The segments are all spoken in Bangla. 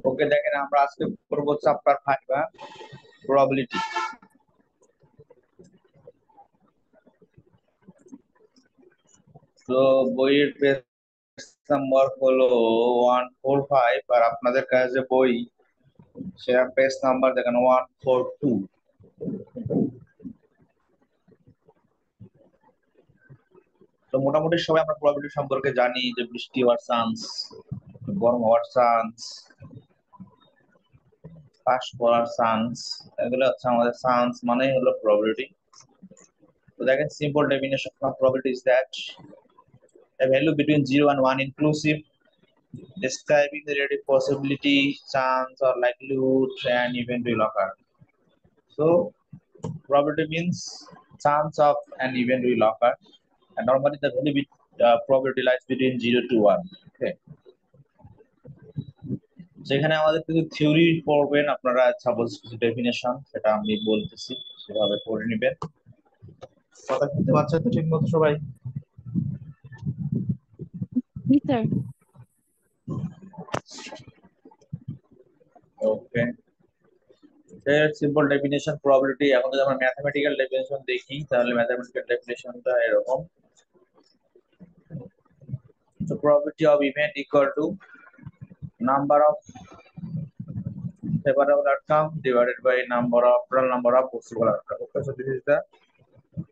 ওকে, দেখেন আমরা আজকে করবো চ্যাপ্টার 5 প্রবাবিলিটি। তো বইয়ের পেজ নাম্বার হলো 145, আর আপনাদের কাছে যে বই সেটা পেজ নাম্বার দেখেন 142। তো মোটামুটি সবাই আমরা প্রবাবিলিটি সম্পর্কে জানি যে বৃষ্টি হওয়ার চান্স, গরম হওয়ার চান্স, পাস করার চান্স, এগুলো হচ্ছে আমাদের চান্স মানেই হলো প্রবাবিলিটি। তো দেখেন simple definition of probability is that a value between 0 and 1 inclusive describing the relative possibility, chance or likelihood an event will occur. So probability means chance of an event will occur, and normally the value probability lies between 0 to 1. Okay, সেখানে আমাদের কিছু থিওরি পড়বেন আপনারা, সাপোজ কিছু ডেফিনেশন, সেটা আমি বলতেছি সেভাবে পড়ে নেবেন। কথা শুনতে পাচ্ছেন তো ঠিক মতো সবাই? স্যার। ওকে, সিম্পল ডেফিনেশন প্রবাবিলিটি। এখন যদি আমরা ম্যাথমেটিক্যাল ডেফিনেশন দেখি তাহলে ম্যাথমেটিক্যাল ডেফিনেশনটা এরকম। So probability of event equal to number of favorable outcome divided by total number of possible outcome. Okay, so this is the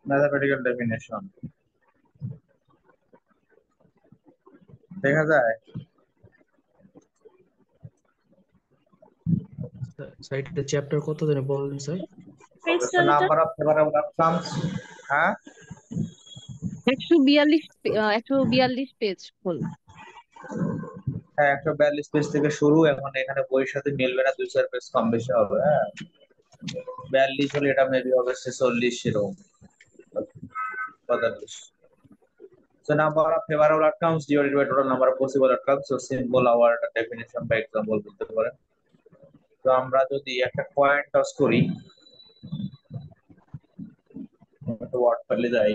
mathematical definition. দেখা যায় স্যার এটা চ্যাপ্টার কত ধরে বললেন sir? Number of favourable outcomes. হ্যাঁ, 142 পেজ ফুল। হ্যাঁ 142 পেজ থেকে শুরু। এখন এখানে বইয়ের সাথে মিলবে না, 2-4 পেজ কম বেশি হবে। হ্যাঁ, 42 হলে এটা মেবি হবে 46 এরকম, 45। So number of favorable outcomes divided by total number of possible outcomes. So simple our definition by example বলতে পারেন। তো আমরা যদি একটা কয়েন টস করি, একটা ওয়ার্ড পেলে যাই,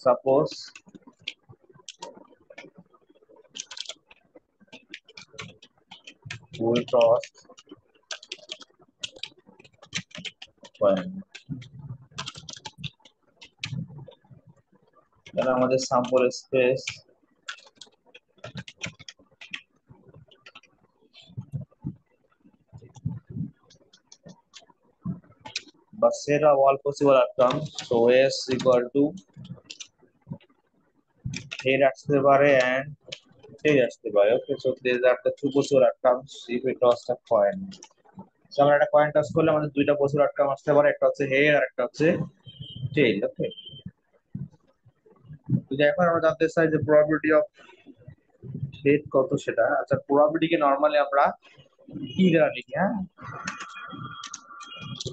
suppose we toss coin, তাহলে আমাদের স্যাম্পল স্পেস বা set of all possible outcomes. So s equal to head আসতে পারে and tail আসতে পারে। Okay, so these are the two possible outcomes if we toss a coin. So আমরা একটা কয়েন টস করলে আমাদের দুইটা possible outcome আসতে পারে, একটা হচ্ছে হেড আর একটা হচ্ছে টেল। ওকে, তো এখন আমরা জানতে চাই যে প্রবাবিলিটি অফ হেড কত সেটা। আচ্ছা, প্রবাবিলিটি কে নরমালি আমরা কি দ্বারা লিখি? হ্যাঁ,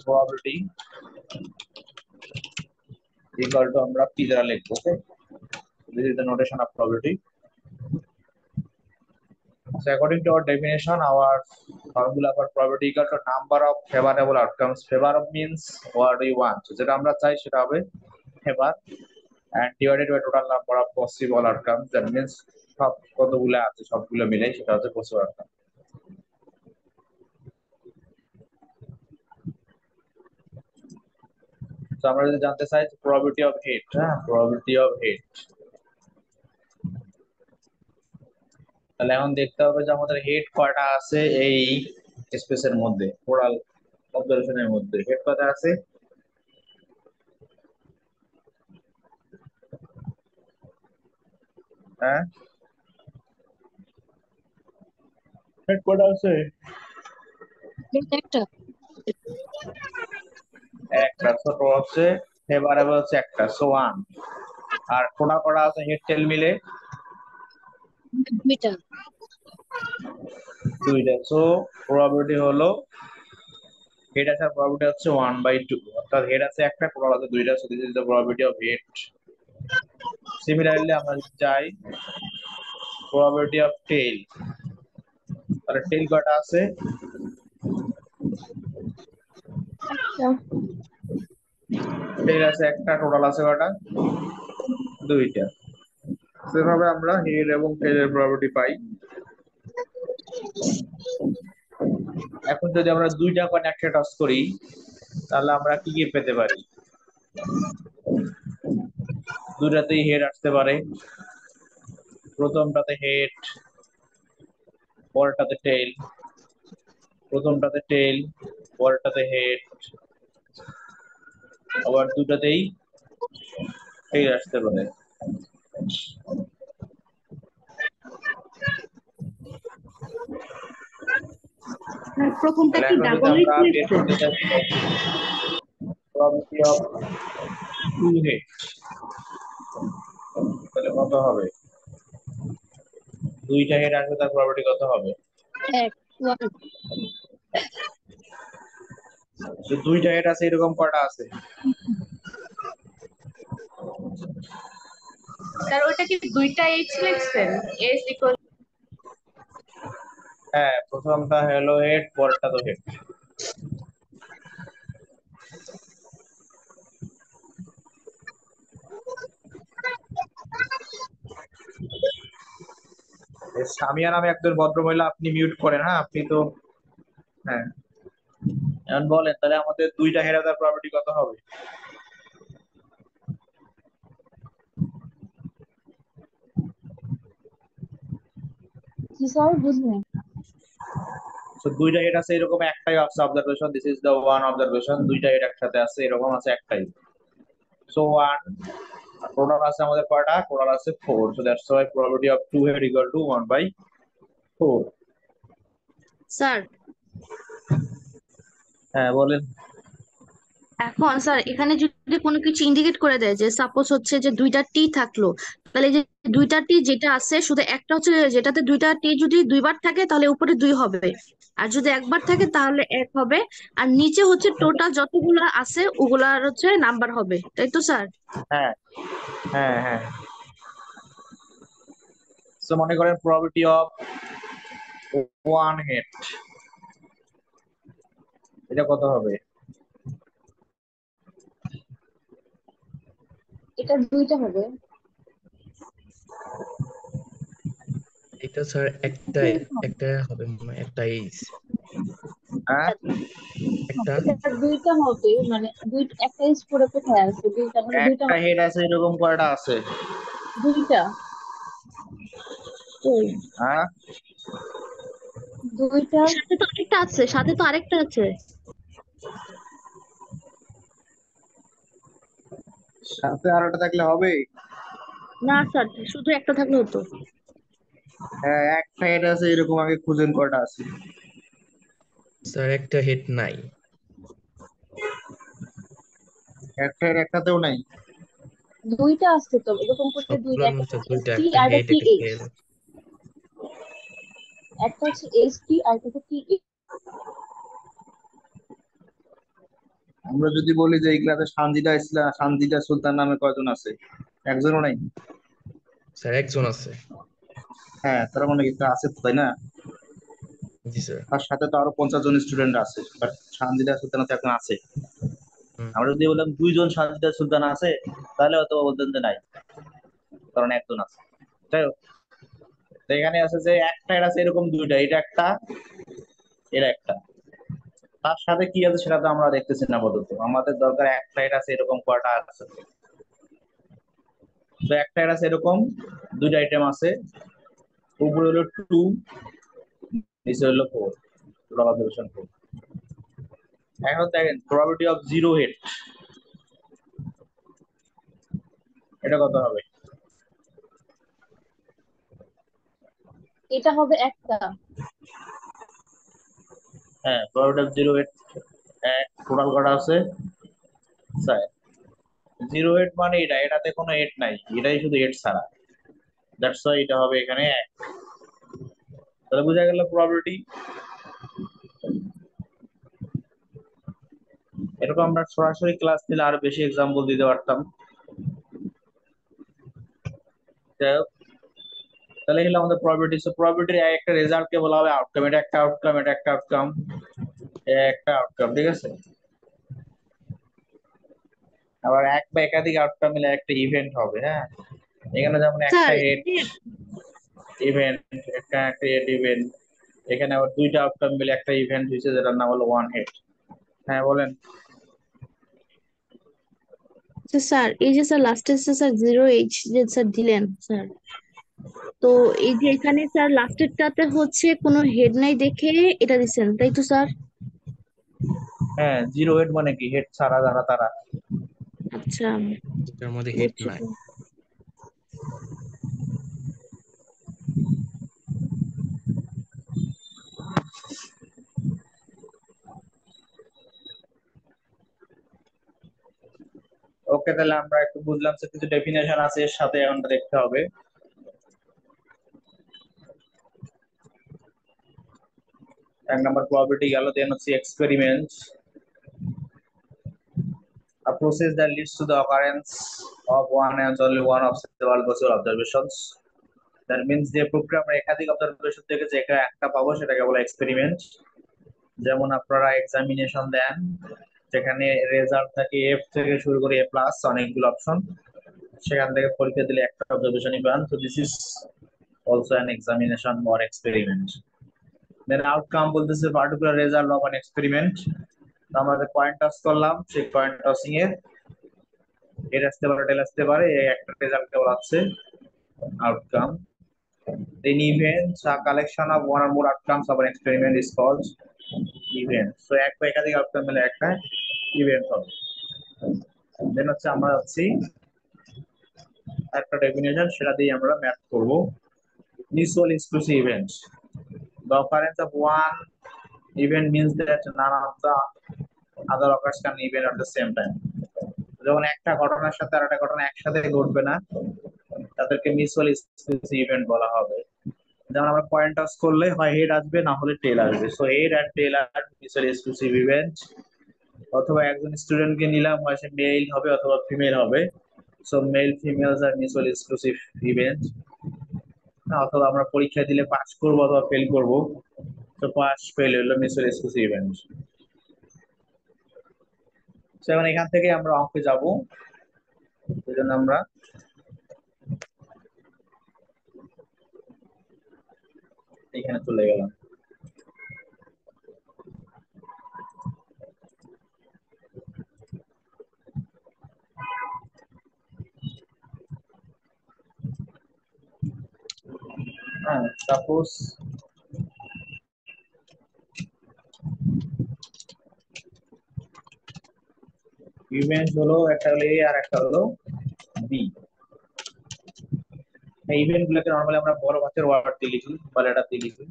প্রবাবিলিটি equal to আমরা p দ্বারা লিখবো। ওকে, this is the notation of probability. So according to our definition, our formula for probability equal to number of favorable outcomes. Favor means what we want, so যেটা আমরা চাই সেটা হবে favor, and divided by total number of possible outcomes. That means সব কতগুলো আছে সবগুলো মিলে সেটা হচ্ছে possible outcome. তো আমরা যদি জানতে চাই probability of hit, হ্যাঁ probability of hit, তাহলে এখন দেখতে হবে যে আমাদের হেড কয়টা আছে এই স্পেসের মধ্যে, টোটাল অবজারভেশনের মধ্যে হেড কয়টা আছে? হ্যাঁ, হেড কয়টা আছে? একটা একটা। ছোট হচ্ছে ফেভারেবল হচ্ছে একটা, সো 1। আর টোটাল কটা আছে হেড টেল মিলে? দুইটা। দুইটা। সো প্রবাবিলিটি হলো হেড আসার প্রবাবিলিটি হচ্ছে 1/2, অর্থাৎ হেড আছে একটা, টোটাল আছে দুইটা। So this is the probability of head. Similarly আমরা যদি চাই প্রবাবিলিটি অফ টেল, তাহলে টেল কয়টা আছে? হেড আছে একটা, টোটাল আছে কটা? দুইটা। সেভাবে আমরা হেড এবং টেলের প্রপার্টি পাই। এখন যদি আমরা দুইটা কয়েন একটা টস করি তাহলে আমরা কি কি পেতে পারি? দুইটাতেই হেড আসতে পারে, প্রথমটাতে হেড, পরেরটাতে টেল, প্রথমটাতে টেল, পরেরটাতে হেড, আবার দুটাতেই হেড আসতে পারে। প্রথমটা তাহলে কি এখন যদি ডাবল আমরা বের লিখতে করতে চাই প্রবাবিলিটি অফ টু হেড, তাহলে কত হবে? দুইটা হেড আসবে, তার প্রবাবিলিটি কত হবে? এক ওয়ান তো দুইটা হেড আছে এরকম কটা আছে? স্যার ওটা কি দুইটা এইচ লিখছেন? এস ইকুয়াল হ্যাঁ, প্রথমটা হলো হেড, পরেরটা তো হেড। সামিয়া নামে একজন ভদ্রমহিলা, আপনি মিউট করেন। হ্যাঁ, আপনি তো হ্যাঁ, এখন বলেন তাহলে আমাদের দুইটা হেড আসার প্রবাবিলিটি কত হবে? কি স্যার বুঝলেন? তো দুইটা হেড আছে এরকম একটাই আছে observation, this is the one observation. দুইটা হেড একসাথে আছে এরকম আছে একটাই। সো ওয়ান, টোটাল আছে আমাদের কয়টা? টোটাল আছে 4। So that's why probability of to head equal to 1/4। Sir হ্যাঁ বলেন। এখন স্যার এখানে যদি কোনো কিছু ইন্ডিকেট করে দেয় যে সাপোজ হচ্ছে যে দুইটা টি থাকলো, তাহলে যে দুইটা টি যেটা আছে শুধু একটা হচ্ছে যেটাতে দুইটা টি যদি দুইবার থাকে তাহলে উপরে দুই হবে, আর যদি একবার থাকে তাহলে এক হবে, আর নিচে হচ্ছে টোটাল যতগুলো আছে ওগুলার হচ্ছে নাম্বার হবে, তাই তো স্যার? হ্যাঁ হ্যাঁ হ্যাঁ। সো মনে করেন প্রবাবিলিটি অফ ওয়ান হেড, এটা কত হবে? এটা দুইটা হবে। এটা স্যার একটা একটা হবে মনে হয়, একটা এইচ হ্যাঁ, একটা। এটা দুইটা হবে, মানে একটা স্কোরে কোথায় আছে? দুইটা মানে দুইটা একটা হেড আছে এরকম কয়টা আছে? দুইটা ওই হ্যাঁ, দুইটা সাথে তো আরেকটা আছে, সাথে তো আরেকটা আছে। সাথে আর একটা থাকলে হবে? না স্যার, শুধু একটা থাকলে হতো। হ্যাঁ, একটা হেড আছে এরকম, আগে খুঁজেন কয়টা আছে। স্যার একটা হেড নাই। একটা হেড একটাতেও নাই। দুইটা আছে তো, এরকম করতে দুইটা, সবগুলোর একটা মধ্যে হচ্ছে দুইটা, টি একটা আর একটা হেড টি একটা এইচ, টেল। একটা হচ্ছে এইচ টি আর একটা হচ্ছে টি এইচ। আমরা যদি বলি যে এই ক্লাসে সানজিদা ইসলাম, সানজিদা সুলতান নামে কয়জন আছে? একজনও নাই। স্যার একজন আছে। হ্যাঁ, তার মানে কি আছে তো, তাই না? জি স্যার। তার সাথে তো আরো 50 জন স্টুডেন্ট আছে, বাট সানজিদা সুলতানা তো এখন আছে। হুম। আমরা যদি বললাম দুইজন সানজিদা সুলতান আছে, তাহলে হয়তো বলতেন যে নাই, কারণ একজন আছে। যাই হোক, তো এখানে আছে যে একটা এর আছে এরকম দুইটা, এটা একটা, এটা একটা। তার সাথে কি আছে সেটা তো আমরা দেখতেছি না আপাতত, আমাদের দরকার একটা এর আছে এরকম কয়টা আছে। তো একটা এর আছে এরকম দুইটা আইটেম আছে, উপরে হলো 2, নিচে হলো 4, টোটাল অবজারভেশন 4। এখন দেখেন প্রবাবিলিটি অফ জিরো হেড, এটা কত হবে? এটা হবে একটা। হ্যাঁ, প্রবাবিলিটি অফ জিরো হেড এক, টোটাল কটা আছে? 4। জিরো হেড মানে এটা, এটাতে কোনো হেড নাই, এটাই শুধু হেড ছাড়া। দ্যাটস ওয়াই এটা হবে এখানে 1। তাহলে বোঝা গেল প্রবাবিলিটি। এরকম আমরা সরাসরি ক্লাস নিলে আরো বেশি এক্সাম্পল দিতে পারতাম। যাই হোক, তাহলে এগুলো আমাদের প্রবাবিলিটি। সো প্রবাবিলিটির একটা রেজাল্ট কে বলা হবে আউটকাম। এটা একটা আউটকাম, এটা একটা আউটকাম, এটা একটা আউটকাম, ঠিক আছে? আবার এক বা একাধিক আউটকাম মিলে একটা ইভেন্ট হবে। হ্যাঁ, এখানে যেমন একটা স্যার হেড ইভেন্ট, একটা হেড ইভেন্ট, এখানে আবার দুইটা আউটকাম মিলে একটা ইভেন্ট হয়েছে যেটার নাম হলো ওয়ান হেড। হ্যাঁ বলেন। স্যার এই যে স্যার লাস্টে স্যার 0H যে স্যার দিলেন স্যার, তো এই যে এখানে স্যার লাস্টেরটাতে হচ্ছে কোনো হেড নাই দেখে এটা দিচ্ছেন তাই তো স্যার? হ্যাঁ, জিরো হেড মানে কি? হেড ছাড়া যারা তারা। আচ্ছা, যেটার মধ্যে হেড বুঝছি নাই। স্যার। ওকে, তাহলে আমরা একটু বুঝলাম যে কিছু ডেফিনেশন আছে এর সাথে, এখন দেখতে হবে। এক নম্বর প্রবাবিলিটি গেল, দেন হচ্ছে experiment, a process that leads to the occurrence of one and only one of several possible observations. That means যে প্রক্রিয়া আমরা একাধিক অবজারভেশন থেকে যে একটা পাবো সেটাকে বলে এক্সপেরিমেন্ট। যেমন আপনারা এক্সামিনেশন দেন, যেখানে রেজাল্ট থাকে এফ থেকে শুরু করে এ প্লাস অনেকগুলো অপশন, সেখান থেকে পরীক্ষা দিলে একটা অবজারভেশনই পান। তো this is also an examination or experiment. Then outcome বলতেছে particular result of an experiment. আমরা যে কয়েন টস করলাম, সেই কয়েন টসিং এর এর আসতে পারে, টেল আসতে পারে, এই একটা রেজাল্ট বলা হচ্ছে outcome. An event, a collection of one or more outcomes of an experiment is called event. So এক বা একাধিক আউটকাম মিলে একটা ইভেন্ট হবে। দেন হচ্ছে আমরা যাচ্ছি একটা ডেফিনেশন, সেটা দিয়ে আমরা ম্যাথ করব। Mutual exclusive event. The occurrence of one event means that none of the other occurs can event at the same time. যখন একটা ঘটনার সাথে আর একটা ঘটনা একসাথে ঘটবে না, তাদেরকে মিউচুয়াল এক্সক্লুসিভ ইভেন্ট বলা হবে। যেমন আমরা কয়েন টস করলে হয় হেড আসবে না হলে টেল আসবে, সো হেড আর টেল আর মিউচুয়াল এক্সক্লুসিভ ইভেন্ট। অথবা একজন স্টুডেন্টকে নিলাম, হয় সে মেল হবে অথবা ফিমেল হবে, so male females are mutual exclusive event. অথবা আমরা পরীক্ষা দিলে পাস করবো অথবা ফেল করবো, তো পাস ফেল হলো মিউচুয়াল এক্সক্লুসিভ ইভেন্ট। সো এখন এখান থেকে আমরা অঙ্কে যাব, এই জন্য আমরা এখানে চলে গেলাম। হ্যাঁ, সাপোজ ইভেন্ট হলো একটা হলো এ আর একটা হলো বি। এই ইভেন্ট গুলোকে নরমালি আমরা বড় হাতের ওয়ার্ড দিয়ে লিখি বা লেটার দিয়ে লিখি।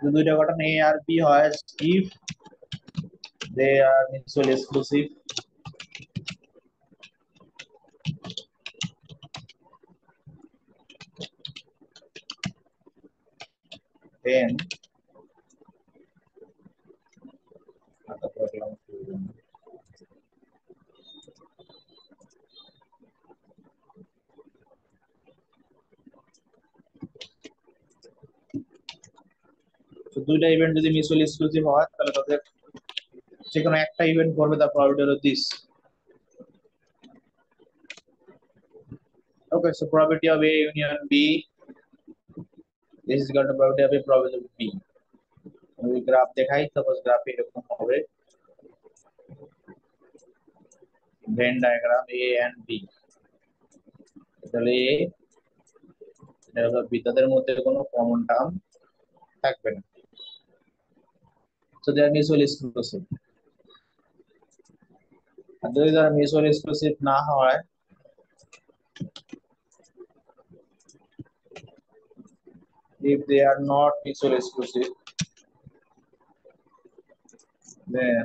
যদি দুইটা ঘটনা এ আর বি হয়, if they are mutually exclusive, then দুইটা ইভেন্ট যদি মিউচুয়ালি এক্সক্লুসিভ হয়, তাহলে তাদের যে কোনো একটা ইভেন্ট করবে, তার প্রবাবিলিটি হলো this. Okay, so probability of A union B, this is equal to probability of A probability of B. যদি গ্রাফ দেখাই, সাপোজ গ্রাফ এরকম হবে, Venn diagram A and B, তাহলে A এটা হলো B, তাদের মধ্যে কোনো কমন টার্ম থাকবে না, so they are mutually exclusive। আর যদি তারা মিউচুয়ালি এক্সক্লুসিভ না হয়, if they are not mutually exclusive, then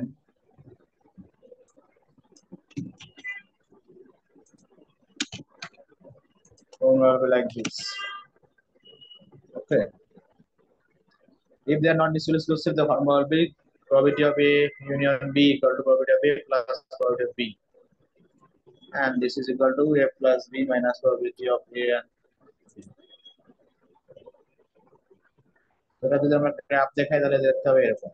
formula will be like this. Okay, if they are not mutually exclusive, the formula will be probability of A union B equal to probability of A plus probability of B, and this is equal to A plus B minus probability of A and B. এটা যদি আমরা গ্রাফ দেখাই, তাহলে দেখতে হবে এরকম।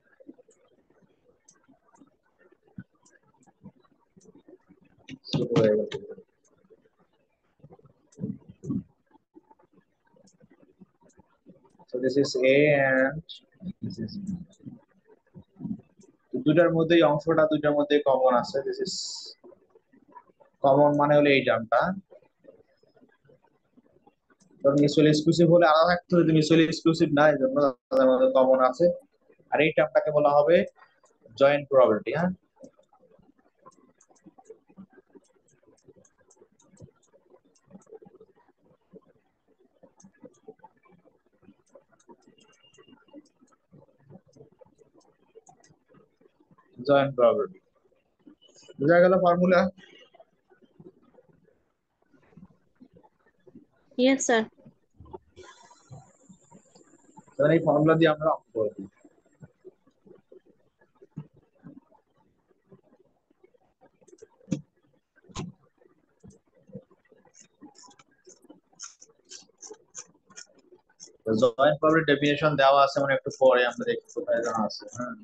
শুরু হয়ে গেল। So this is A and this is B. দুটার মধ্যেই অংশটা দুটার মধ্যে কমন আছে। দিস ইজ কমন মানে হলো এই টার্মটা। তো মিউচুয়াল এক্সক্লুসিভ হলে আলাদা থাকতো, যদি মিউচুয়াল এক্সক্লুসিভ না এই জন্য তাদের মধ্যে কমন আছে। আর এই টার্মটাকে বলা হবে জয়েন্ট প্রবাবিলিটি। হ্যাঁ, জয়েন্ট প্রবাবিলিটি বুঝা গেল ফর্মুলা? Yes sir. তাহলে এই ফর্মুলা দিয়ে আমরা অঙ্ক করব। জয়েন্ট প্রবাবিলিটি ডেফিনিশন দেওয়া আছে, মানে একটু পরে আমরা দেখব কোথায় জানা আছে। হ্যাঁ,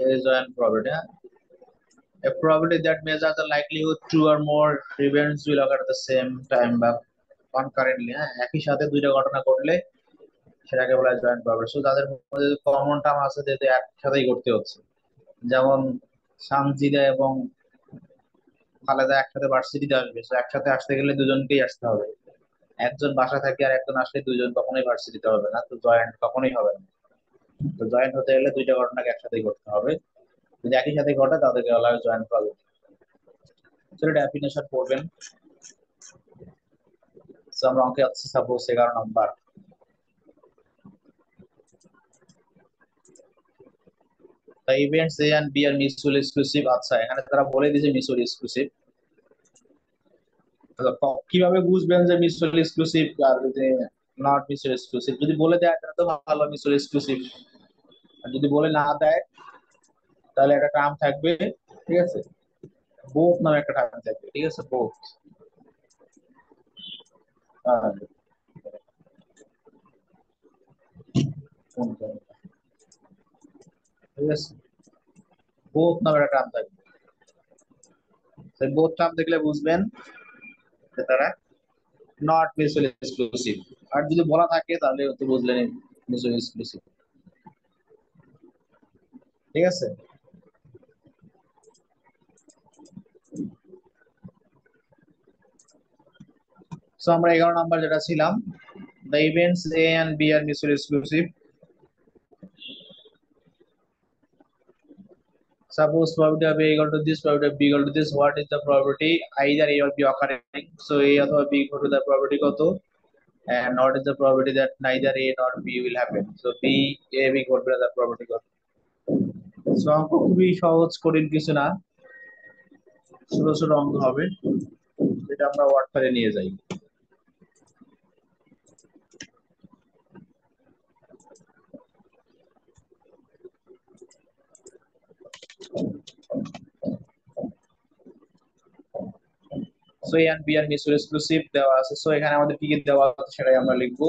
এই joint probability. A probability that measures the likelihood two or more events will occur at the same time বা concurrently। হ্যাঁ, একই সাথে দুইটা ঘটনা ঘটলে সেটাকে বলা হয় জয়েন্ট প্রবাবিলিটি। সো তাদের মধ্যে কমন টার্ম আছে যে একসাথেই ঘটতে হচ্ছে, যেমন সানজিদা এবং খালেদা একসাথে ভার্সিটিতে আসবে। সো একসাথে আসতে গেলে দুজনকেই আসতে হবে। একজন বাসা থাকে আর একজন আসলে দুজন কখনোই ভার্সিটিতে হবে না, তো জয়েন্ট কখনোই হবে না। তো জয়েন্ট হতে গেলে দুইটা ঘটনাকে একসাথেই করতে হবে। যদি একই সাথে ঘটে তাদেরকে বলা হয় জয়েন্ট প্রবাবিলিটি। সেটা ডেফিনেশন পড়বেন। সো আমরা অঙ্কে আছি suppose 11 number. The events A and B are mutually exclusive। আচ্ছা, এখানে তারা বলে দিয়েছে মিউচুয়ালি এক্সক্লুসিভ। কিভাবে বুঝবেন যে মিউচুয়ালি এক্সক্লুসিভ আর যদি নট মিউচুয়ালি এক্সক্লুসিভ? যদি বলে দেয় তাহলে তো ভালো, মিউচুয়ালি এক্সক্লুসিভ। আর যদি বলে না দেয় তাহলে একটা টার্ম থাকবে, ঠিক আছে, বোথ নামে একটা টার্ম থাকবে, ঠিক আছে, বোথ। ঠিক আছে, বোথ নামে একটা টার্ম থাকবে। সেই বোথ টার্ম দেখলে বুঝবেন যে তারা নট মিউচুয়ালি এক্সক্লুসিভ। আর যদি বলা থাকে তাহলে তো বুঝলেন মিউচুয়ালি এক্সক্লুসিভ। ঠিক আছে, সো আমরা 11 নাম্বার যেটা ছিলাম, the events A and B are mutually exclusive. Suppose probability of A equal to this, probability of B equal to this. What is the probability either A or B occurring? So A অথবা B equal to the probability কত, and what is the probability that neither A nor B will happen? So B A B equal to the probability কত। সো অঙ্ক খুবই সহজ, কঠিন কিছু না, ছোট ছোট অঙ্ক হবে, এটা আমরা ওয়ার্ড ফাইলে নিয়ে যাই। So A and B are mutually exclusive দেওয়া আছে। সো এখানে আমাদের কি কি দেওয়া আছে সেটাই আমরা লিখবো।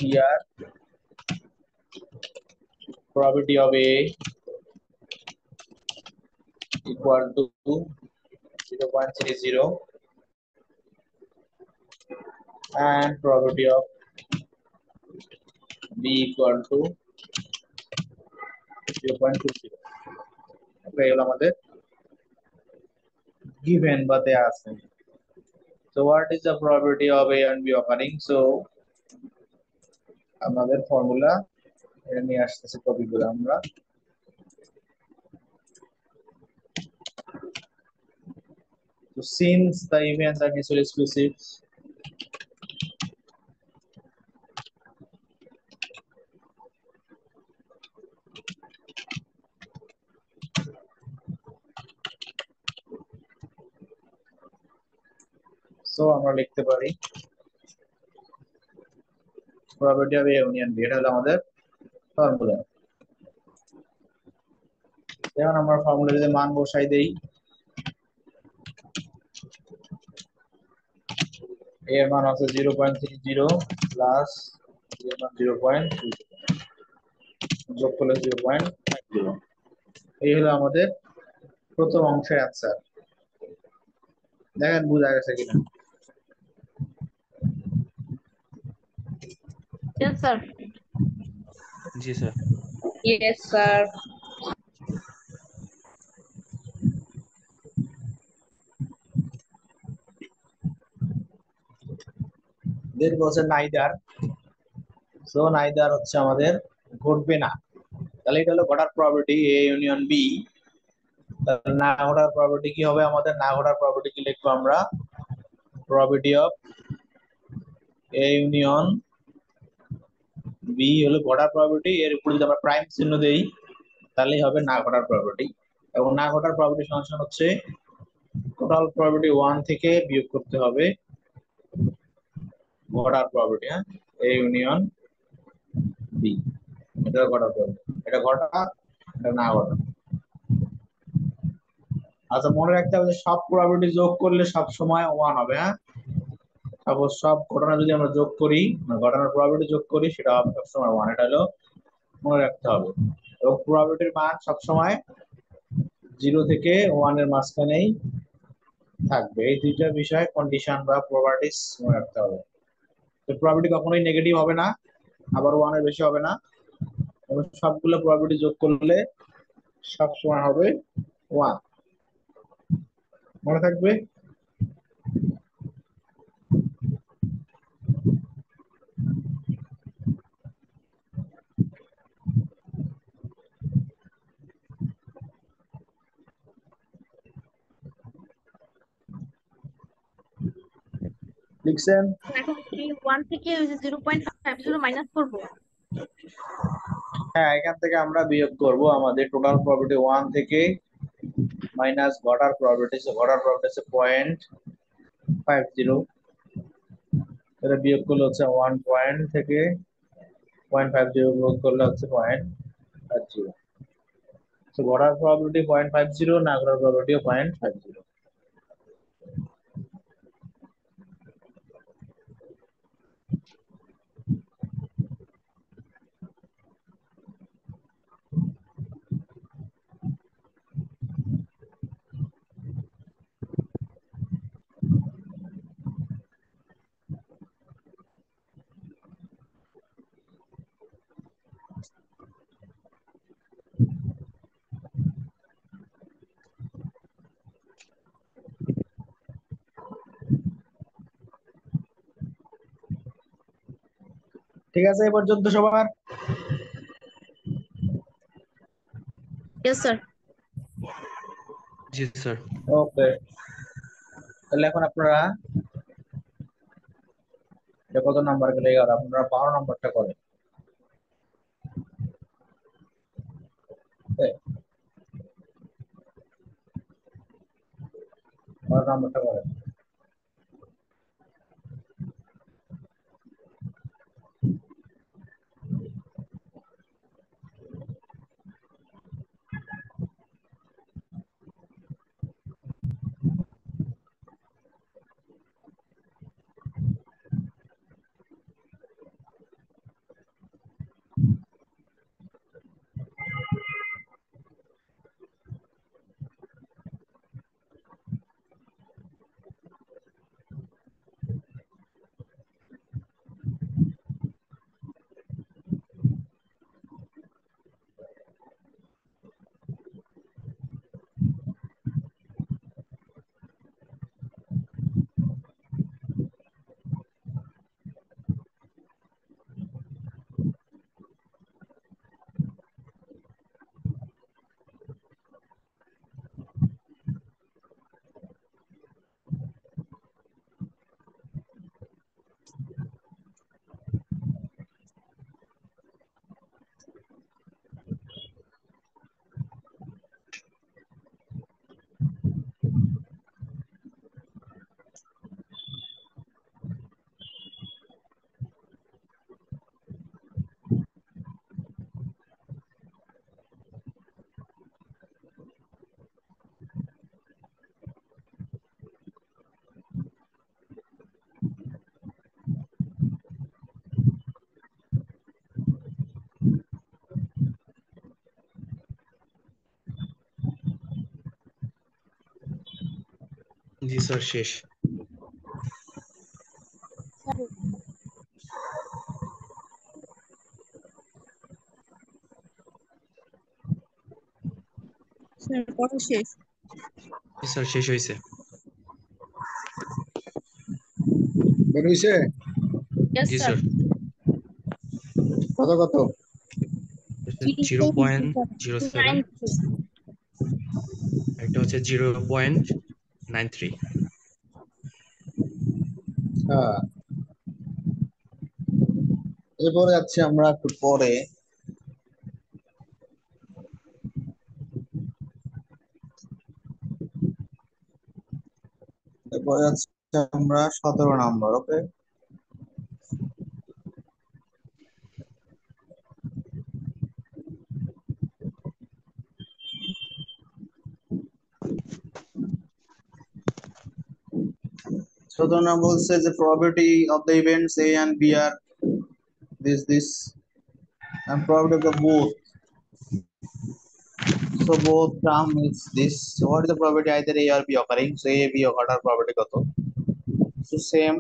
Here probability of A equal to 0.30 and probability of B equal to 0.20। ওকে, এগুলো আমাদের given বা দেয়া আছে। So what is the probability of A and B occurring? So আমাদের ফর্মুলা এটা নিয়ে আসতেছে, কপি করে আমরা। So since the events are mutually exclusive, so আমরা লিখতে পারি probability of A union B, এটা হলো আমাদের ফর্মুলা। এখন আমরা ফর্মুলা যদি মান বসাই দেই, A এর মান আছে 0.30 প্লাস 0.2 যোগ করলে 0.50। এই হলো আমাদের প্রথম অংশের অ্যান্সার। দেখেন বোঝা গেছে কিনা। Yes, sir. জি স্যার। Yes, sir. দেন বলছে নাইদার। সো নাইদার হচ্ছে আমাদের ঘটবে না। তাহলে এটা হলো ঘটার প্রবাবিলিটি এ ইউনিয়ন বি। তাহলে না ঘটার প্রবাবিলিটি কি হবে আমাদের? না ঘটার প্রবাবিলিটি কি লিখবো আমরা? Probability of A union B হলো ঘটার প্রবাবিলিটি, এর উপর যদি আমরা প্রাইম চিহ্ন দেই তাহলেই হবে না ঘটার প্রবাবিলিটি। এবং না ঘটার প্রবাবিলিটি সমান হচ্ছে টোটাল প্রবাবিলিটি 1 থেকে বিয়োগ করতে হবে ঘটার প্রবাবিলিটি, হ্যাঁ, এ ইউনিয়ন বি। এটা ঘটার প্রবাবিলিটি, এটা ঘটা, এটা না ঘটা। আচ্ছা মনে রাখতে হবে যে সব প্রবাবিলিটি যোগ করলে সব সময় 1 হবে, হ্যাঁ। সাপোজ সব ঘটনা যদি আমরা যোগ করি, মানে ঘটনার প্রবাবিলিটি যোগ করি, সেটা হবে সবসময় 1। এটা হলো মনে রাখতে হবে। এবং প্রবাবিলিটির মান সবসময় 0 থেকে 1 এর মাঝখানেই থাকবে। এই দুইটা বিষয় কন্ডিশন বা প্রপার্টিস মনে রাখতে হবে। তো প্রবাবিলিটি কখনোই নেগেটিভ হবে না, আবার 1 এর বেশি হবে না, এবং সবগুলো প্রবাবিলিটি যোগ করলে সবসময় হবে 1। মনে থাকবে। লিখছেন? এখন কি 1 থেকে ওই যে 0.50 মাইনাস করবো? হ্যাঁ, এখান থেকে আমরা বিয়োগ করব আমাদের টোটাল প্রবাবিলিটি 1 থেকে মাইনাস ঘটার প্রবাবিলিটি। ঘটার প্রবাবিলিটি হচ্ছে 0.50, এটা বিয়োগ করলে হচ্ছে 1 পয়েন্ট থেকে 0.50 বিয়োগ করলে হচ্ছে 0.50। তো ঘটার প্রবাবিলিটি 0.50, না ঘটার প্রবাবিলিটিও 0.50। ঠিক আছে এ পর্যন্ত সবার? Yes, sir. জি স্যার। ওকে, তাহলে এখন আপনারা এটা কত নাম্বার গেলে? আপনারা 12 নাম্বারটা করেন। 12 নাম্বারটা করেন। জি স্যার শেষ। স্যার পড়া শেষ। জি স্যার শেষ হয়েছে। বের হইছে? ইয়েস জি স্যার। স্যার। কত কত? 0.07, একটা হচ্ছে 0.93। হ্যাঁ, এরপরে যাচ্ছি আমরা একটু পরে। এরপরে যাচ্ছি আমরা 17 নম্বর। ওকে, সতেরো নম্বর বলছে যে probability of the events A and B are this and probability of the both. So both term is this. So what is the probability either A or B occurring? So A B occur probability কত? So same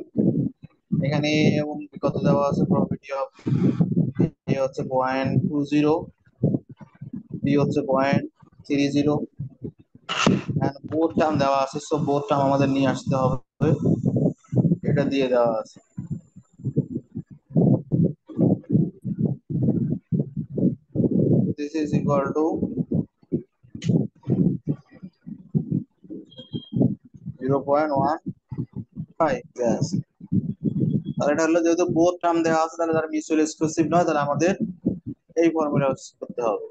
এখানে এবং B কত দেওয়া আছে, probability of A হচ্ছে 0.20, B হচ্ছে 0.30 and both টার্ম দেওয়া আছে। সো both টার্ম আমাদের নিয়ে আসতে হবে, এটা দিয়ে দেওয়া আছে। This is equal to 0.15 ব্যাস। তাহলে এটা হলো যেহেতু বোথ টার্ম দেওয়া আছে তাহলে তার মিউচুয়াল এক্সক্লুসিভ নয়, তাহলে আমাদের এই ফর্মুলা ইউজ করতে হবে।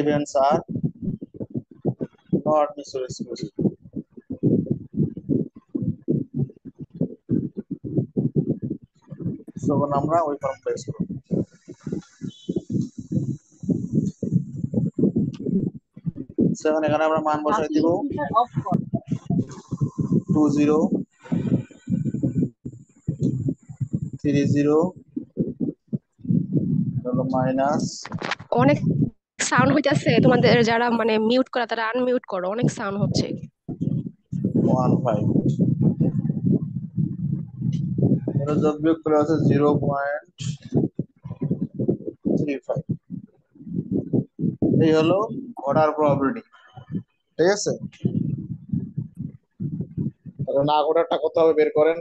Events are not mutually exclusive. So আমরা ওই ফর্মুলা ইউজ করব। সেখানে এখানে আমরা মান বসাই দিব অফ কর 20 30 মাইনাস অনেক সাউন্ড হইতাছে, তোমাদের যারা মানে মিউট করা তারা আনমিউট করো, অনেক সাউন্ড হচ্ছে। 15 এটা যোগ বিয়োগ করে আছে 0.35। এই হলো ঘটার প্রবাবিলিটি, ঠিক আছে? তাহলে না ঘটারটা কত হবে বের করেন।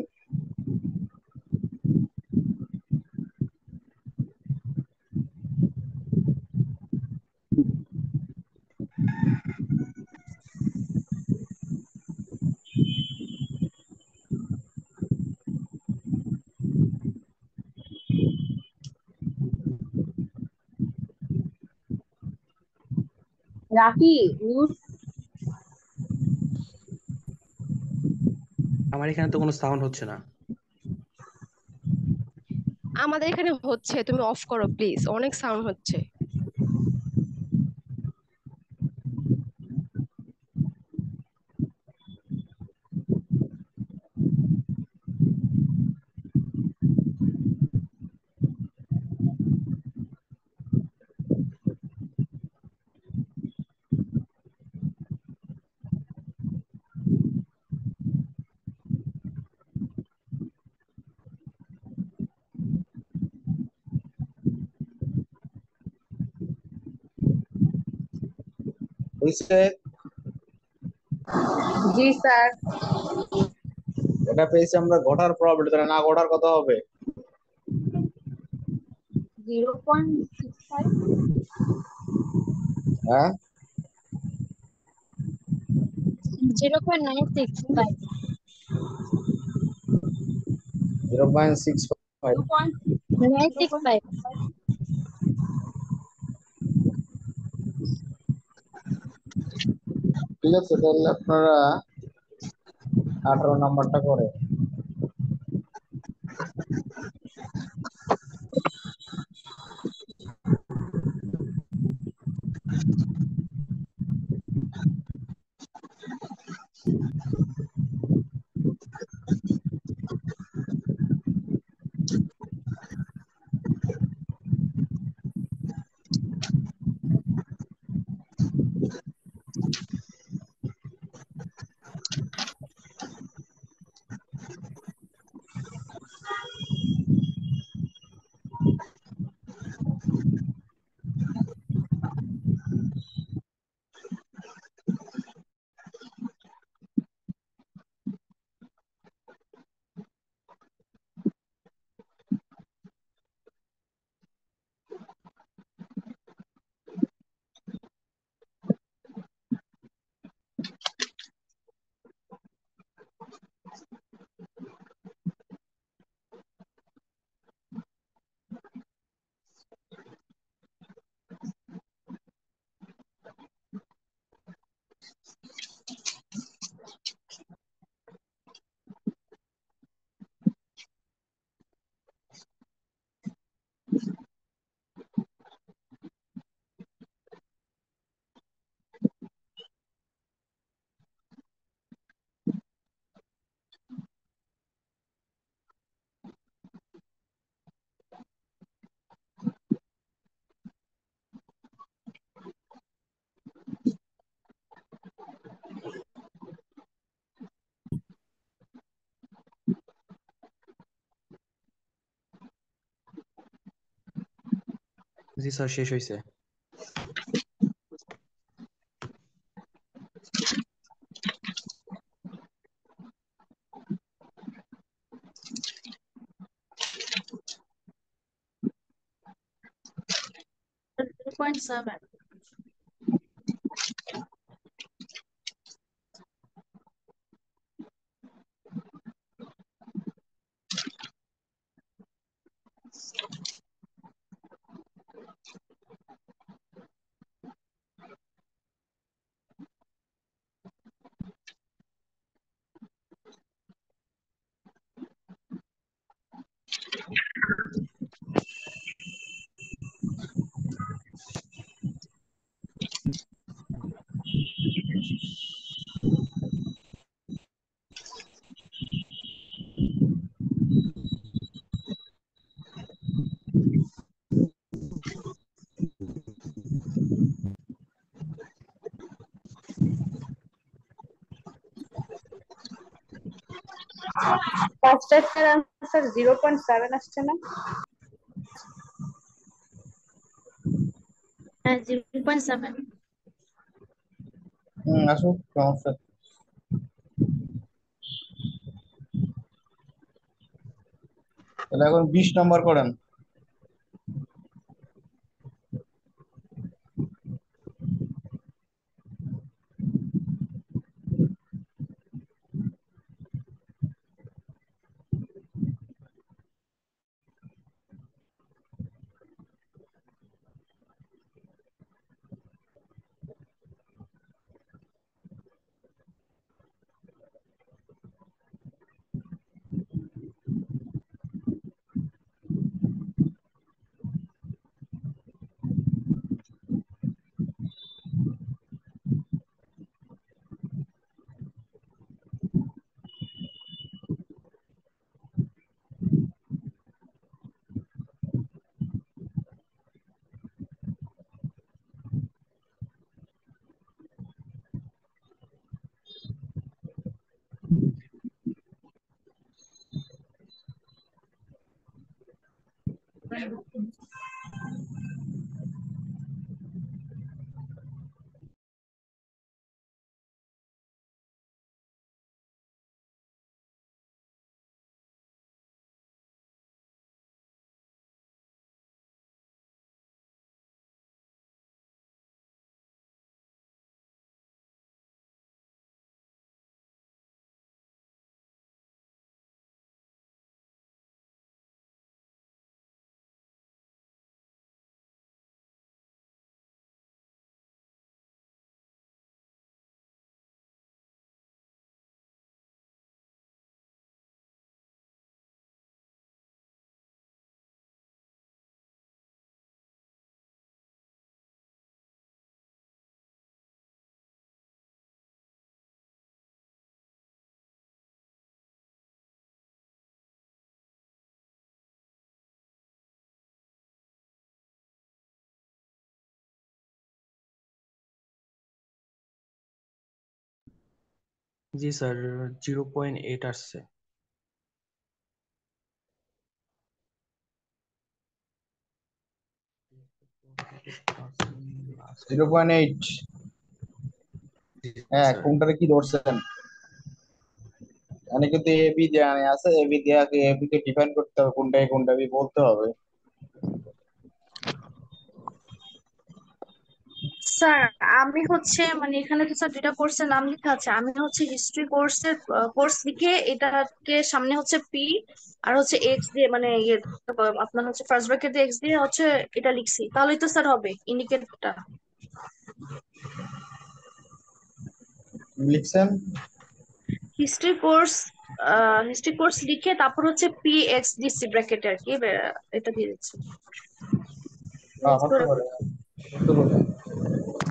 রাখি মিউট। আমার এখানে তো কোনো সাউন্ড হচ্ছে না। আমাদের এখানে হচ্ছে, তুমি অফ করো প্লিজ, অনেক সাউন্ড হচ্ছে। হইছে? জি স্যার। এটা পেয়েছি আমরা ঘটার প্রবাবিলিটি, তাহলে না ঘটার কত হবে? 0.65। হ্যাঁ 0.965। 0.65। 0.965। ঠিক আছে, তাহলে আপনারা 18 নাম্বারটা করে। জি স্যার শেষ হয়েছে। Zero point seven. ফার্স্টের আনসার 0.7 আসছে না? হ্যাঁ 0.7। আসুক, সমস্যা নেই। তাহলে এখন 20 নম্বর করেন। জি স্যার 0.8 আসছে। লাস্ট 0.8। জি হ্যাঁ, স্যার। কোনটারে কি ধরছেন? মানে কিন্তু এ বি দেওয়া নেই, আছে এ বি দেওয়া, এ বি কে ডিফাইন করতে হবে, কোনটা এ কোনটা বি বলতে হবে। স্যার আমি হচ্ছে মানে এখানে তো স্যার যেটা কোর্সের নাম লেখা আছে, আমি হচ্ছে হিস্ট্রি কোর্সের কোর্স লিখে এটাকে সামনে হচ্ছে পি আর হচ্ছে এক্স দিয়ে মানে ইয়ে আপনার হচ্ছে ফার্স্ট ব্র্যাকেট দিয়ে এক্স দিয়ে হচ্ছে এটা লিখছি, তাহলেই তো স্যার হবে ইন্ডিকেটরটা। লিখছেন? হিস্ট্রি কোর্স লিখে তারপর হচ্ছে পি এক্স দিচ্ছি ব্র্যাকেটে আর কি, এটা দিয়ে দিচ্ছি। হ্যাঁ, হতে পারে, হতে পারে।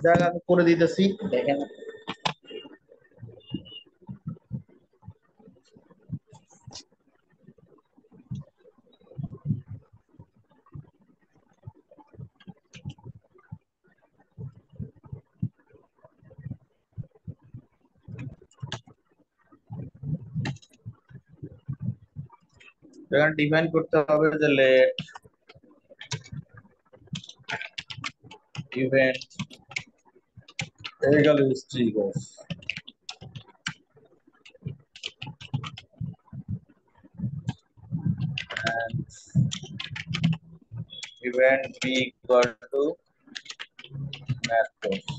জায়গা আমি করে দিতেছি, দেখেন। এখানে ডিফাইন করতে হবে যে late event equal history goes, and event b equal to math course.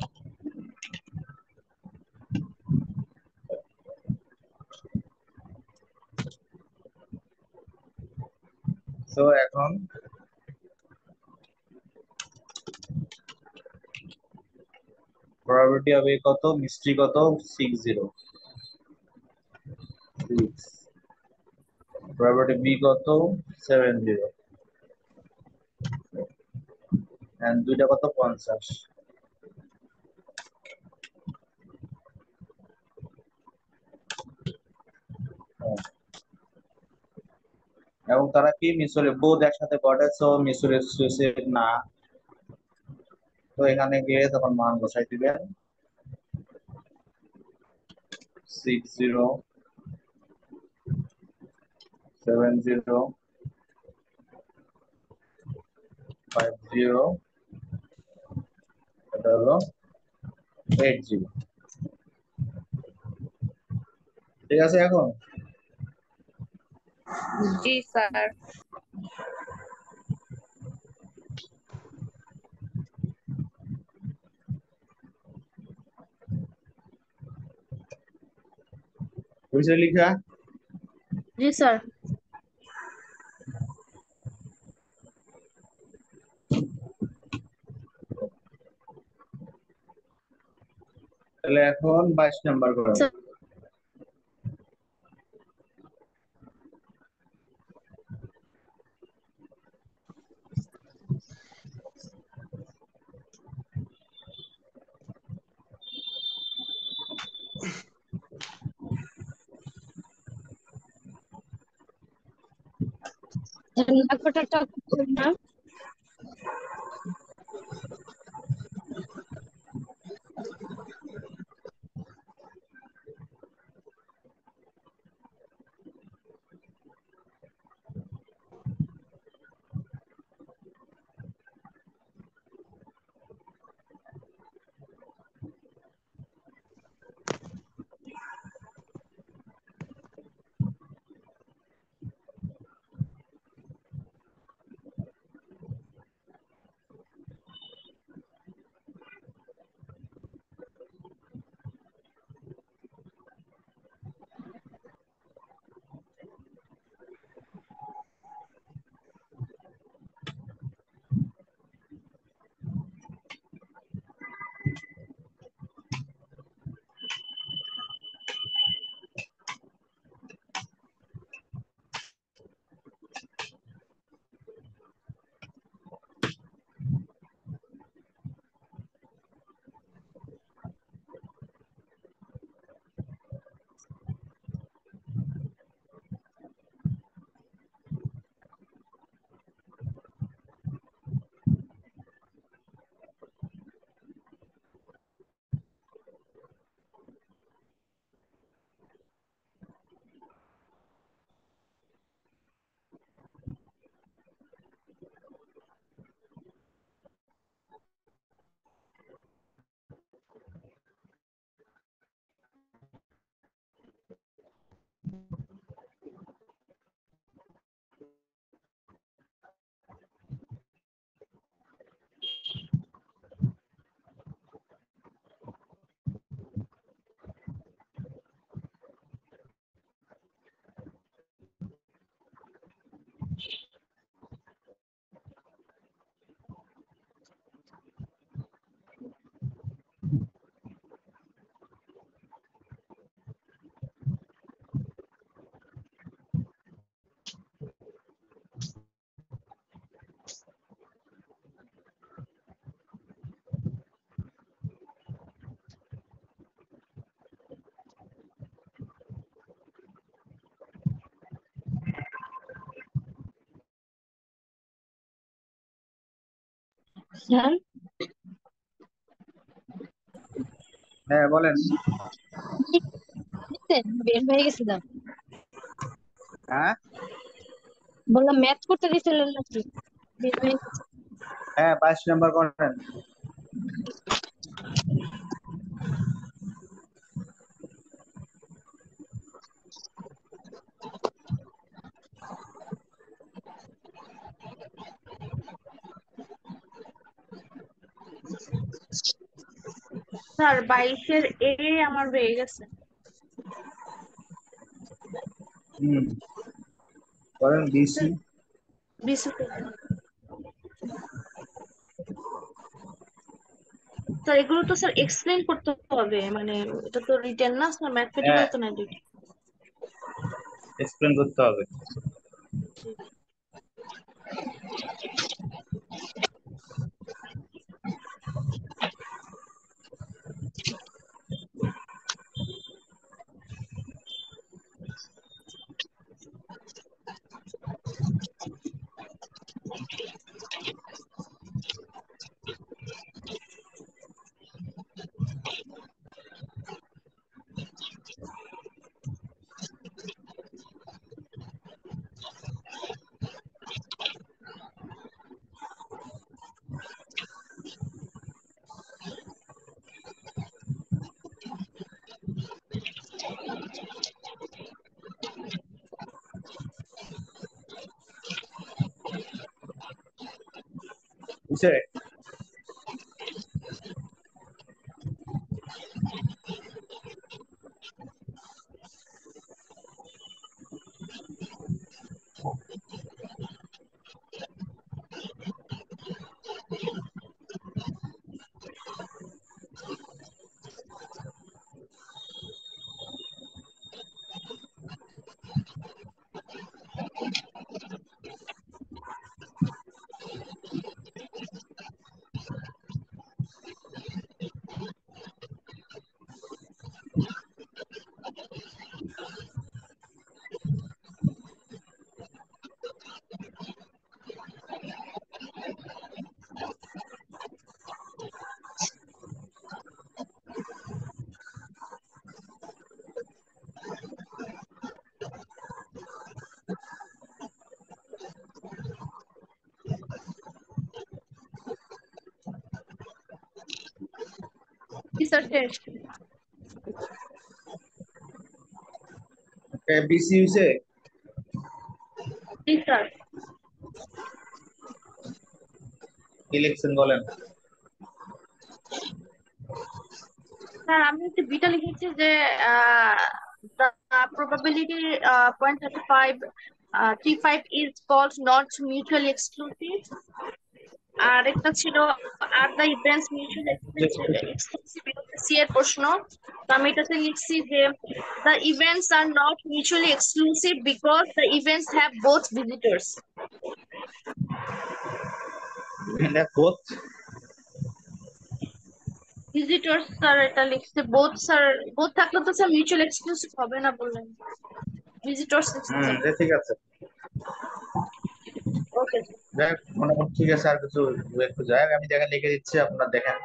So এখন probability হবে কত, মিস্ট্রি কত, 60 6, probability b কত, 70, and দুইটা কত, 50। এবং তারা কি মিশরে বোধ একসাথে ঘটে, সো মিশরে সুইসাইড না। তো এখানে গিয়ে তখন মান বসাই দিবেন 60 70 50, এটা হলো 80। ঠিক আছে এখন জি স্যার। বুঝে লিখা। জি স্যার। তাহলে এখন 22 নাম্বার করেন। স্যার, নাম্বারটা না স্যার হ্যাঁ বলেন। বের হয়ে গেছিলাম, হ্যাঁ বললাম ম্যাথ করতে দিয়েছিলেন নাকি? বের হয়ে গেছি। হ্যাঁ 22 নাম্বার করেন। স্যার 22-এর এ আমার হয়ে গেছে। করেন বিসি। বিসি স্যার এগুলো তো স্যার এক্সপ্লেন করতে হবে, মানে এটা তো রিটেন না স্যার, ম্যাথমেটিক্যাল হ্যাঁ, তো না এটা। এক্সপ্লেন করতে হবে। বুঝছে? স্যার শেষ। বিসি হয়েছে। জি স্যার। কি লিখছেন বলেন? স্যার আমি হচ্ছে বিটা লিখেছি যে the probability 0.35 35 is called not mutually exclusive। আর একটা ছিল are the events mutual exclusive, C এর প্রশ্ন। তো আমি এটাতে লিখছি যে the events are not mutually exclusive because the events have both visitors। Both. Visitors sir এটা লিখছে বোথ স্যার, বোথ থাকলে তো স্যার মিউচুয়াল এক্সক্লুসিভ হবে না বললেন, ভিজিটর্স লিখছে স্যার। ঠিক আছে। ওকে। যাক, মোটামুটি ঠিক আছে। আর কিছু একটু যাক, আমি দেখেন লিখে দিচ্ছি, আপনারা দেখেন।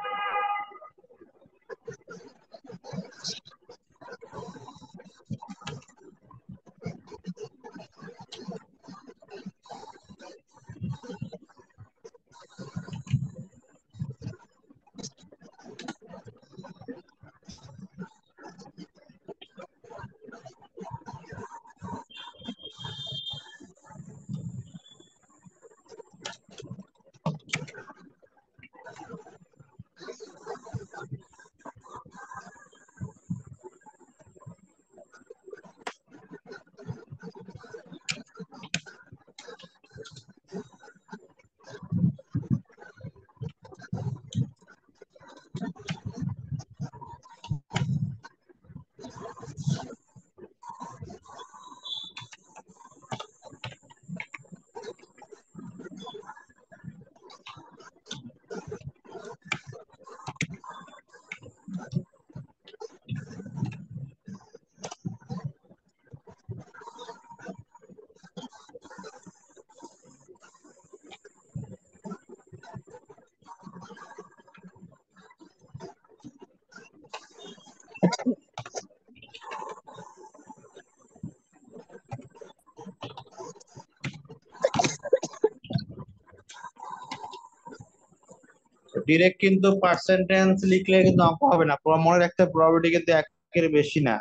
ডিরেক্ট কিন্তু পার্সেন্টেজ লিখলে কিন্তু অঙ্ক হবে না। মনে রাখতে প্রবাবিলিটি কিন্তু একের বেশি না।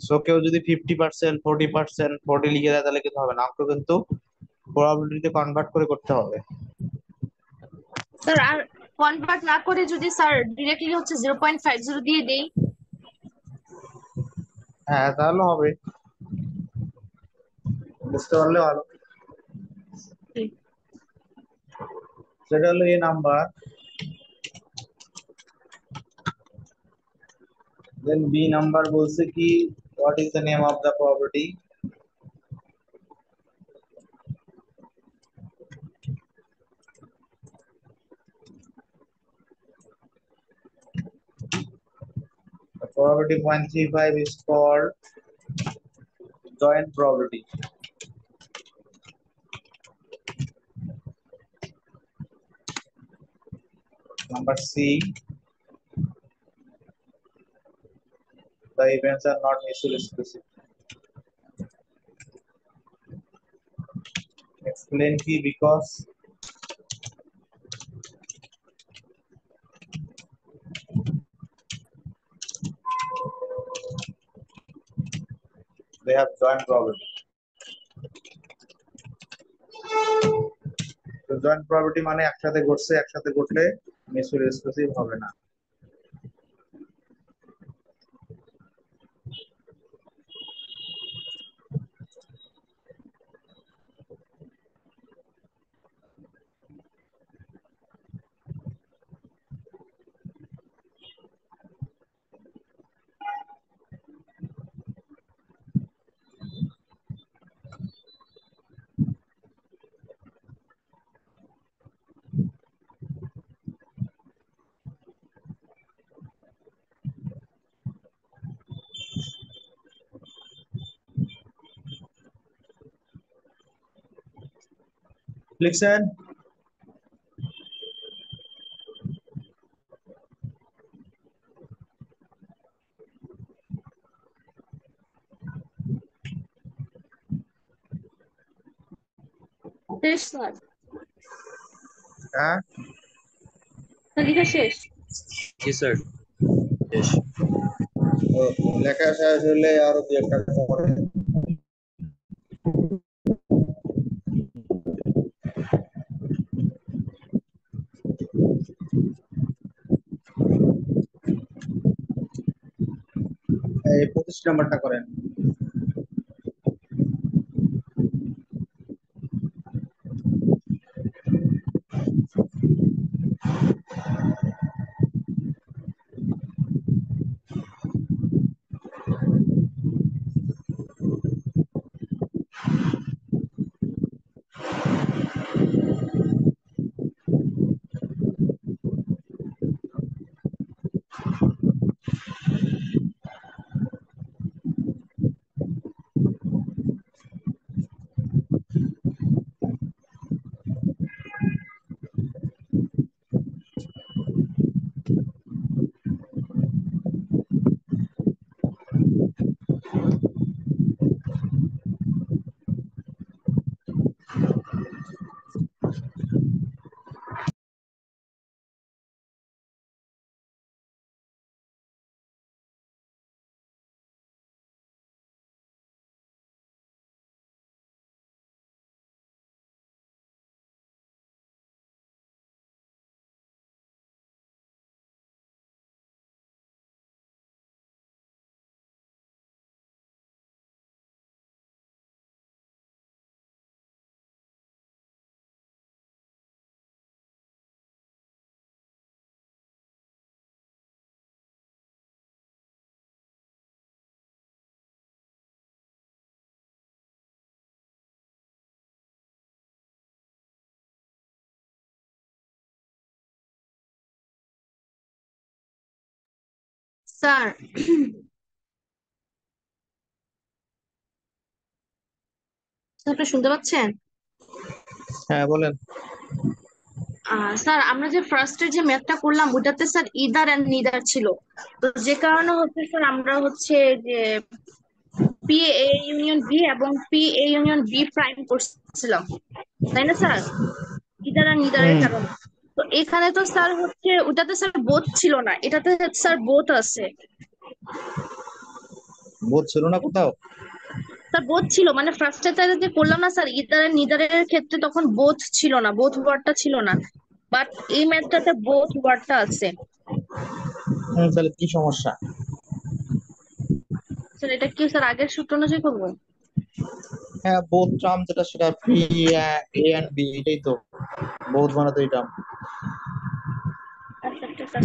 সো কেউ যদি 50%, 40%, 40 লিখে দেয় তাহলে কিন্তু হবে না। অঙ্ক কিন্তু প্রবাবিলিটিতে কনভার্ট করে করতে হবে। স্যার আর কনভার্ট না করে যদি স্যার ডিরেক্টলি হচ্ছে 0.50 দিয়ে দেই? হ্যাঁ তাহলে হবে, বুঝতে পারলে ভালো। সেটা হলো এ নাম্বার, দেন বি নাম্বার বলছে কি what is the name of the property, property 0.35 is called joint property. Number C, the events are not mutually exclusive. Explain key because they have joint property. তো জয়েন্ট প্রপার্টি মানে একসাথে ঘটছে, একসাথে ঘটলে মিউচুয়ালি এক্সক্লুসিভ হবে না। লিখছেন? শেষ স্যার, হ্যাঁ লেখা শেষ। জি স্যার, শেষ। তো লেখা শেষ হলে আরো দু একটা পরে এই 25 নাম্বারটা করেন। স্যার আপনি শুনতে পাচ্ছেন? হ্যাঁ বলেন। স্যার আমরা যে ফার্স্টে যে ম্যাথটা করলাম ওটাতে স্যার ইদার এন্ড নিদার ছিল, তো যে কারণে হচ্ছে স্যার আমরা হচ্ছে যে পি এ ইউনিয়ন বি এবং P A union B prime করছিলাম, তাই না স্যার? ইদার আর নিদারের কারণে। তো এখানে তো স্যার হচ্ছে ওটাতে স্যার বোথ ছিল না, এটাতে স্যার বোথ আছে। বোধ ছিল না কোথাও? স্যার বোথ ছিল, মানে ফার্স্টে যে করলাম না স্যার ইদার আর নিদারের ক্ষেত্রে তখন বোথ ছিল না, বোথ ওয়ার্ডটা ছিল না। বাট এই ম্যাথটাতে বোথ ওয়ার্ডটা আছে। তাহলে কি সমস্যা? স্যার এটা কি স্যার আগের সূত্র অনুযায়ী করবো? হ্যাঁ, বোথ টার্ম যেটা সেটা পি এ এন্ড বি, এটাই তো বোথ মানে তো এই টার্ম। আচ্ছা ঠিক আছে।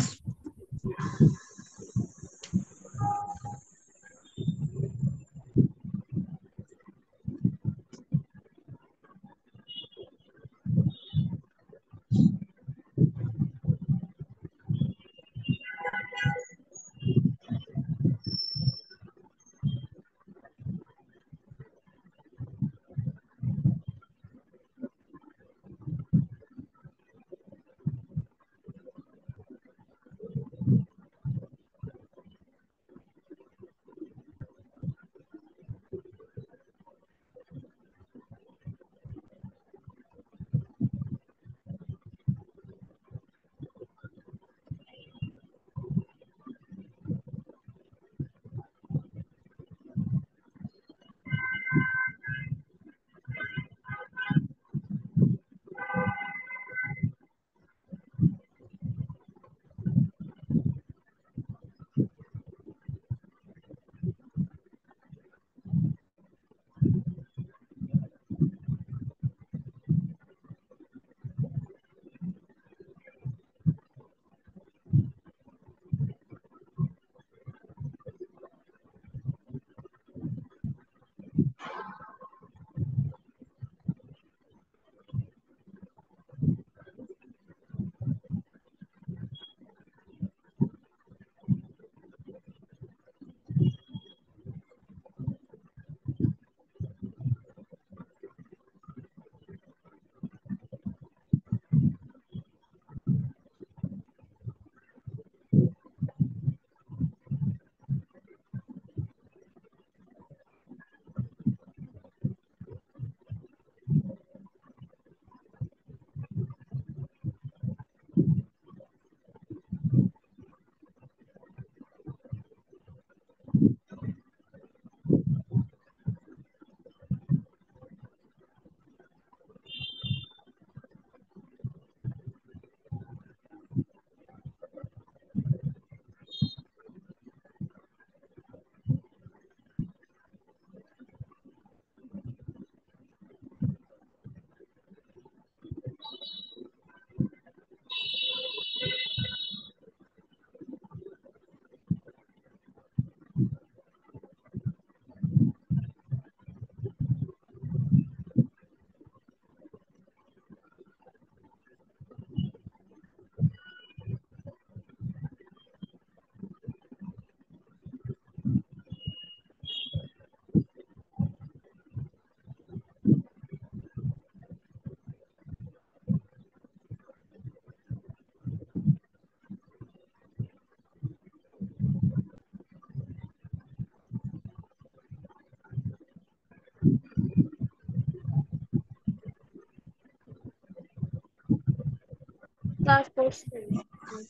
স্যার করছেন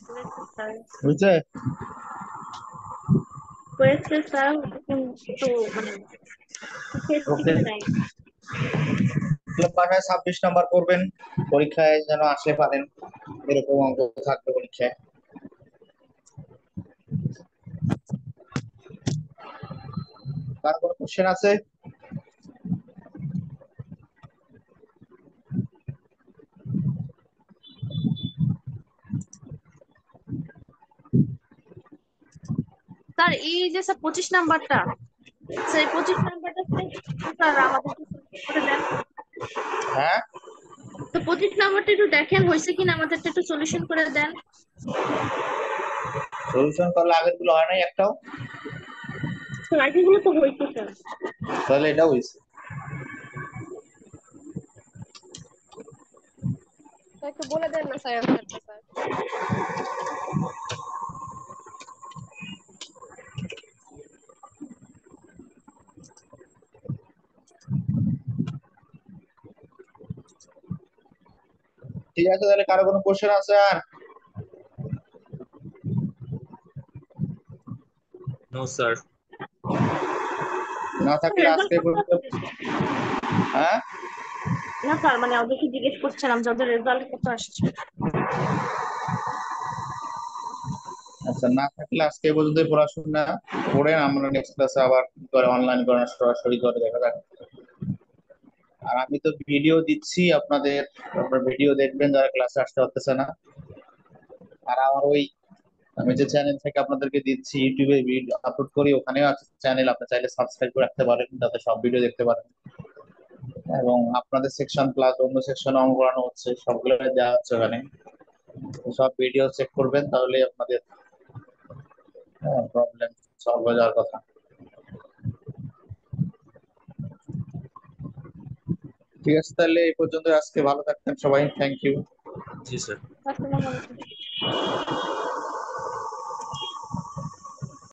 করেছে স্যার বুঝছে? করেছে স্যার কিন্তু মানে শেষ ওকে, দিকে নাই। বাসায় 26 নাম্বার করবেন, পরীক্ষায় যেন আসলে পারেন, এরকম অঙ্ক থাকবে পরীক্ষায়। কার কোনো কোশ্চেন আছে? স্যার এই যে স্যার 25 নাম্বারটা, স্যার এই 25 নাম্বারটা স্যার আমাদের একটু solution করে দেন। হ্যাঁ, তো 25 নাম্বারটা একটু দেখেন হয়েছে কিনা, আমাদেরটা একটু সলিউশন করে দেন। সলিউশন করলে আগের গুলো হয় নাই একটাও, স্যার আগেগুলো তো হয়েছে স্যার। তাহলে এটা হয়েছে। স্যার একটু বলে দেন না স্যার অ্যান্সারটা স্যার। ঠিক আছে, তাহলে কারো কোনো কোশ্চেন আছে আর? No sir. না থাকলে রেজাল্ট আজকে কত পর্যন্ত। আসছে? হ্যাঁ, না স্যার, মানে ওদেরকে জিজ্ঞেস করছিলাম যে ওদের রেজাল্ট কত আসছে। আচ্ছা, না থাকলে আজকে এই পর্যন্তই পড়াশোনা করে আমরা নেক্সট ক্লাসে আবার কি করে অনলাইন করে সরাসরি করে দেখা যাক। আর আমি তো ভিডিও দিচ্ছি আপনাদের, আপনার ভিডিও দেখবেন যারা ক্লাসে আসতে পারতেছে না। আর আমার ওই আমি যে চ্যানেল থেকে আপনাদেরকে দিচ্ছি ইউটিউবে ভিডিও আপলোড করি, ওখানেও আছে চ্যানেল, আপনি চাইলে সাবস্ক্রাইব করে রাখতে পারেন যাতে সব ভিডিও দেখতে পারেন। এবং আপনাদের সেকশন প্লাস অন্য সেকশনে অঙ্ক করানো হচ্ছে, সবগুলো দেওয়া হচ্ছে ওখানে। তো সব ভিডিও চেক করবেন, তাহলে আপনাদের প্রবলেম সলভ হয়ে যাওয়ার কথা। ঠিক আছে, তাহলে এই পর্যন্ত আজকে। ভালো থাকবেন সবাই, থ্যাংক ইউ। G sir. আসসালামু আলাইকুম।